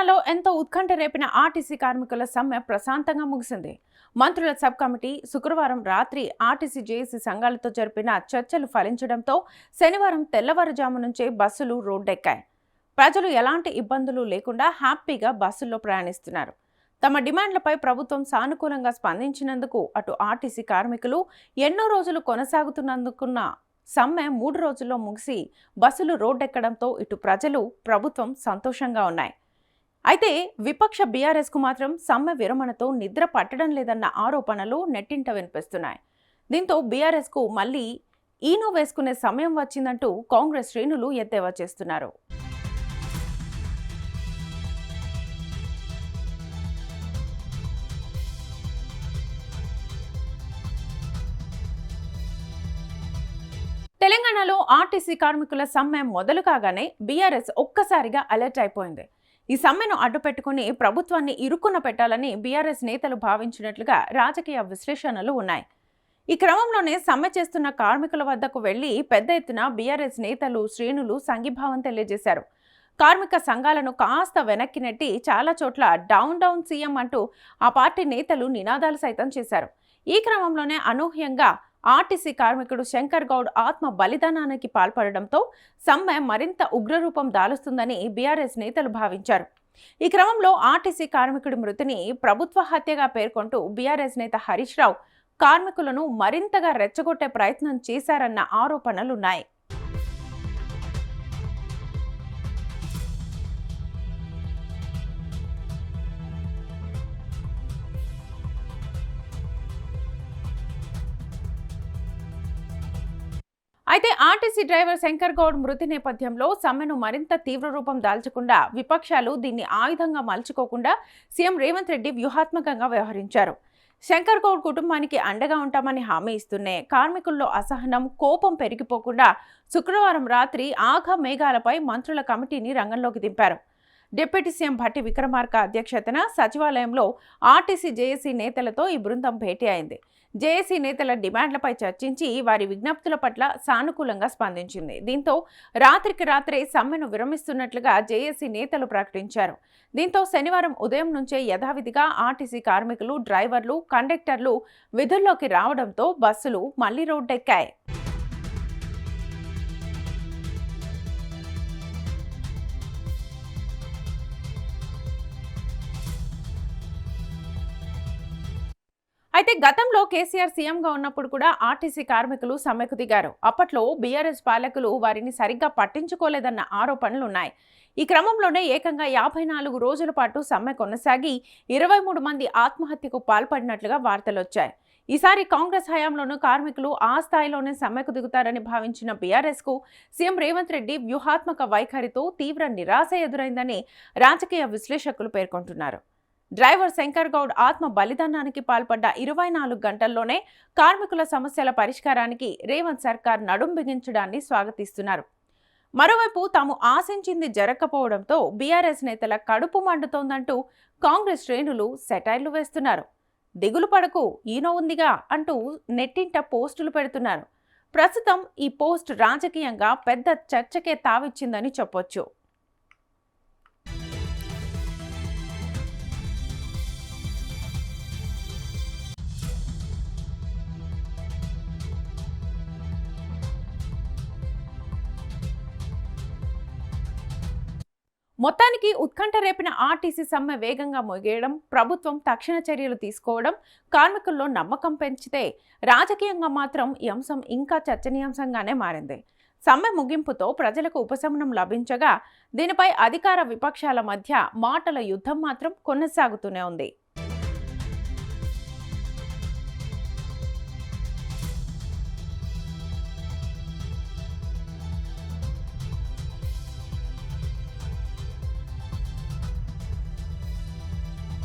తెలంగాణలో ఎంతో ఉత్కంఠ రేపిన ఆర్టీసీ కార్మికుల సమ్మె ప్రశాంతంగా ముగిసింది. మంత్రుల సబ్ కమిటీ శుక్రవారం రాత్రి ఆర్టీసీ జేఏసీ సంఘాలతో జరిపిన చర్చలు ఫలించడంతో శనివారం తెల్లవారుజాము నుంచే బస్సులు రోడ్డెక్కాయి. ప్రజలు ఎలాంటి ఇబ్బందులు లేకుండా హ్యాపీగా బస్సుల్లో ప్రయాణిస్తున్నారు. తమ డిమాండ్లపై ప్రభుత్వం సానుకూలంగా స్పందించినందుకు అటు ఆర్టీసీ కార్మికులు ఎన్నో రోజులు కొనసాగుతున్నందుకున్న సమ్మె 3 రోజుల్లో ముగిసి బస్సులు రోడ్డెక్కడంతో ఇటు ప్రజలు ప్రభుత్వం సంతోషంగా ఉన్నాయి. అయితే విపక్ష బీఆర్ఎస్కు మాత్రం సమ్మె విరమణతో నిద్ర పట్టడం లేదన్న ఆరోపణలు నెట్టింట వినిపిస్తున్నాయి. దీంతో బీఆర్ఎస్కు మళ్లీ ఈనో వేసుకునే సమయం వచ్చిందంటూ కాంగ్రెస్ శ్రేణులు ఎద్దేవా చేస్తున్నారు. తెలంగాణలో ఆర్టీసీ కార్మికుల సమ్మె మొదలు కాగానే బీఆర్ఎస్ ఒక్కసారిగా అలర్ట్ అయిపోయింది. ఈ సమ్మెను అడ్డుపెట్టుకుని ప్రభుత్వాన్ని ఇరుక్కున పెట్టాలని బీఆర్ఎస్ నేతలు భావించినట్లుగా రాజకీయ విశ్లేషణలు ఉన్నాయి. ఈ క్రమంలోనే సమ్మె చేస్తున్న కార్మికుల వద్దకు వెళ్లి పెద్ద ఎత్తున బీఆర్ఎస్ నేతలు శ్రేణులు సంఘీభావం తెలియజేశారు. కార్మిక సంఘాలను కాస్త వెనక్కి నెట్టి చాలా చోట్ల డౌన్ డౌన్ సీఎం అంటూ ఆ పార్టీ నేతలు నినాదాలు సైతం చేశారు. ఈ క్రమంలోనే అనూహ్యంగా ఆర్టీసీ కార్మికుడు శంకర్ గౌడ్ ఆత్మ బలిదానానికి పాల్పడడంతో సమ్మె మరింత ఉగ్రరూపం దాలుస్తుందని బీఆర్ఎస్ నేతలు భావించారు. ఈ క్రమంలో ఆర్టీసీ కార్మికుడి మృతిని ప్రభుత్వ హత్యగా పేర్కొంటూ బీఆర్ఎస్ నేత హరీష్ రావు కార్మికులను మరింతగా రెచ్చగొట్టే ప్రయత్నం చేశారన్న ఆరోపణలున్నాయి. అయితే ఆర్టీసీ డ్రైవర్ శంకర్ గౌడ్ మృతి నేపథ్యంలో సమ్మెను మరింత తీవ్ర రూపం దాల్చకుండా విపక్షాలు దీన్ని ఆయుధంగా మలుచుకోకుండా సీఎం రేవంత్ రెడ్డి వ్యూహాత్మకంగా వ్యవహరించారు. శంకర్ గౌడ్ కుటుంబానికి అండగా ఉంటామని హామీ ఇస్తూనే కార్మికుల్లో అసహనం, కోపం పెరిగిపోకుండా శుక్రవారం రాత్రి ఆఘ మేఘాలపై మంత్రుల కమిటీని రంగంలోకి దింపారు. డిప్యూటీ సీఎం భట్టి విక్రమార్క అధ్యక్షతన సచివాలయంలో ఆర్టీసీ జేఏసీ నేతలతో ఈ బృందం భేటీ అయింది. జేఏసీ నేతల డిమాండ్లపై చర్చించి వారి విజ్ఞప్తుల పట్ల సానుకూలంగా స్పందించింది. దీంతో రాత్రికి రాత్రే సమ్మెను విరమిస్తున్నట్లుగా జేఏసీ నేతలు ప్రకటించారు. దీంతో శనివారం ఉదయం నుంచే యథావిధిగా ఆర్టీసీ కార్మికులు, డ్రైవర్లు, కండక్టర్లు విధుల్లోకి రావడంతో బస్సులు మళ్లీ రోడ్డెక్కాయి. అయితే గతంలో కేసీఆర్ సీఎంగా ఉన్నప్పుడు కూడా ఆర్టీసీ కార్మికులు సమ్మెకు దిగారు. అప్పట్లో బీఆర్ఎస్ పాలకులు వారిని సరిగ్గా పట్టించుకోలేదన్న ఆరోపణలున్నాయి. ఈ క్రమంలోనే ఏకంగా 54 రోజుల పాటు సమ్మె కొనసాగి 23 మంది ఆత్మహత్యకు పాల్పడినట్లుగా వార్తలొచ్చాయి. ఈసారి కాంగ్రెస్ హయాంలోనూ కార్మికులు ఆ స్థాయిలోనే సమ్మెకు దిగుతారని భావించిన బీఆర్ఎస్కు సీఎం రేవంత్ రెడ్డి వ్యూహాత్మక వైఖరితో తీవ్ర నిరాశ ఎదురైందని రాజకీయ విశ్లేషకులు పేర్కొంటున్నారు. డ్రైవర్ శంకర్ గౌడ్ ఆత్మ బలిదానానికి పాల్పడ్డ 24 గంటల్లోనే కార్మికుల సమస్యల పరిష్కారానికి రేవంత్ సర్కార్ నడుం బిగించడాన్ని స్వాగతిస్తున్నారు. మరోవైపు తాము ఆశించింది జరగకపోవడంతో బీఆర్ఎస్ నేతల కడుపు మండుతోందంటూ కాంగ్రెస్ శ్రేణులు సెటైర్లు వేస్తున్నారు. దిగులు పడకు, ఈనో ఉందిగా అంటూ నెట్టింట పోస్టులు పెడుతున్నారు. ప్రస్తుతం ఈ పోస్ట్ రాజకీయంగా పెద్ద చర్చకే తావిచ్చిందని చెప్పొచ్చు. మొత్తానికి ఉత్కంఠ రేపిన ఆర్టీసీ సమ్మె వేగంగా ముగియడం, ప్రభుత్వం తక్షణ చర్యలు తీసుకోవడం కార్మికుల్లో నమ్మకం పెంచితే రాజకీయంగా మాత్రం ఈ అంశం ఇంకా చర్చనీయాంశంగానే మారింది. సమ్మె ముగింపుతో ప్రజలకు ఉపశమనం లభించగా దీనిపై అధికార విపక్షాల మధ్య మాటల యుద్ధం మాత్రం కొనసాగుతూనే ఉంది.